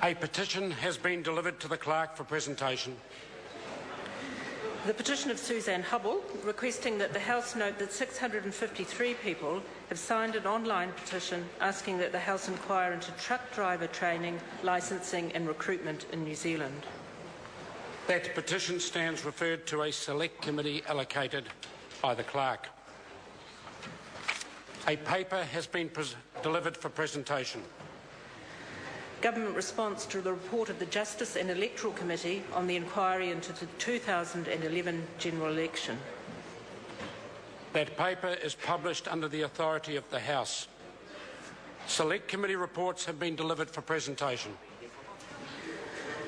A petition has been delivered to the clerk for presentation. The petition of Suzanne Hubble, requesting that the House note that 653 people have signed an online petition asking that the House inquire into truck driver training, licensing and recruitment in New Zealand. That petition stands referred to a select committee allocated by the clerk. A paper has been delivered for presentation. Government response to the report of the Justice and Electoral Committee on the inquiry into the 2011 general election. That paper is published under the authority of the House. Select committee reports have been delivered for presentation.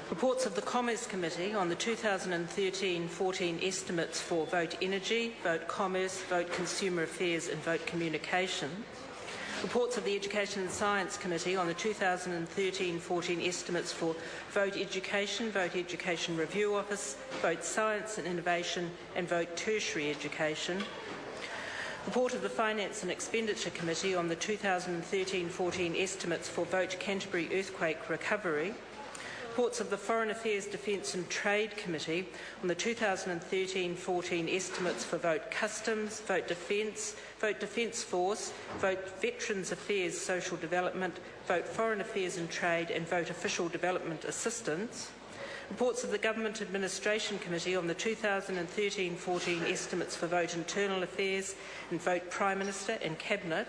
Reports of the Commerce Committee on the 2013-14 estimates for Vote Energy, Vote Commerce, Vote Consumer Affairs and Vote Communication. Reports of the Education and Science Committee on the 2013-14 estimates for Vote Education, Vote Education Review Office, Vote Science and Innovation and Vote Tertiary Education. Report of the Finance and Expenditure Committee on the 2013-14 estimates for Vote Canterbury Earthquake Recovery. Reports of the Foreign Affairs, Defence and Trade Committee on the 2013-14 estimates for Vote Customs, Vote Defence Force, Vote Veterans Affairs Social Development, Vote Foreign Affairs and Trade and Vote Official Development Assistance. Reports of the Government Administration Committee on the 2013-14 estimates for Vote Internal Affairs and Vote Prime Minister and Cabinet.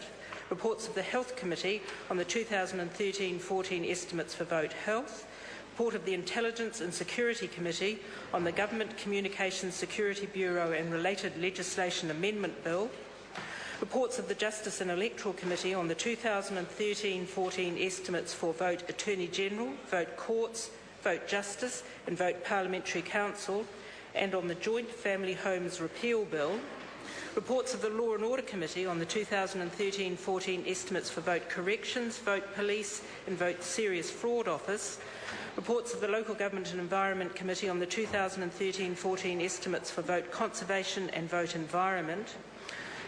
Reports of the Health Committee on the 2013-14 estimates for Vote Health. Report of the Intelligence and Security Committee on the Government Communications Security Bureau and related legislation amendment bill. Reports of the Justice and Electoral Committee on the 2013-14 estimates for Vote Attorney General, Vote Courts, Vote Justice and Vote Parliamentary Council, and on the Joint Family Homes Repeal Bill. Reports of the Law and Order Committee on the 2013-14 estimates for Vote Corrections, Vote Police and Vote Serious Fraud Office. Reports of the Local Government and Environment Committee on the 2013-14 estimates for Vote Conservation and Vote Environment.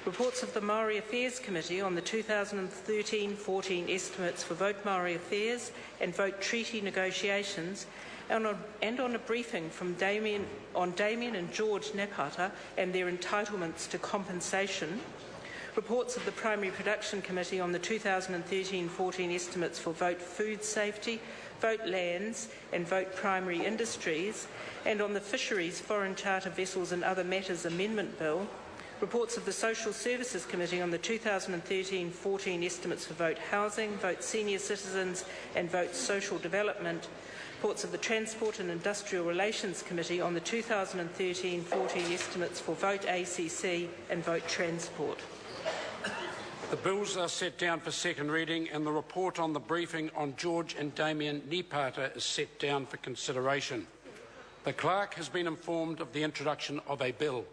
Reports of the Maori Affairs Committee on the 2013-14 estimates for Vote Maori Affairs and Vote Treaty Negotiations, and on a briefing from Damien and George Napata and their entitlements to compensation. Reports of the Primary Production Committee on the 2013-14 estimates for Vote Food Safety, Vote Lands and Vote Primary Industries, and on the Fisheries, Foreign Charter Vessels and Other Matters Amendment Bill. Reports of the Social Services Committee on the 2013-14 estimates for Vote Housing, Vote Senior Citizens and Vote Social Development. Reports of the Transport and Industrial Relations Committee on the 2013-14 estimates for Vote ACC and Vote Transport. The bills are set down for second reading and the report on the briefing on George and Damien Napata is set down for consideration. The clerk has been informed of the introduction of a bill.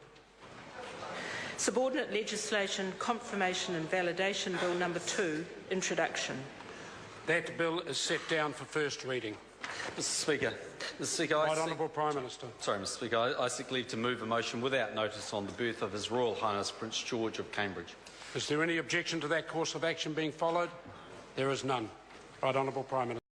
Subordinate Legislation Confirmation and Validation Bill Number 2, Introduction. That bill is set down for first reading. Mr Speaker, Right Honourable Prime Minister. Sorry, Mr Speaker, I seek leave to move a motion without notice on the birth of His Royal Highness Prince George of Cambridge. Is there any objection to that course of action being followed? There is none. Right Honourable Prime Minister.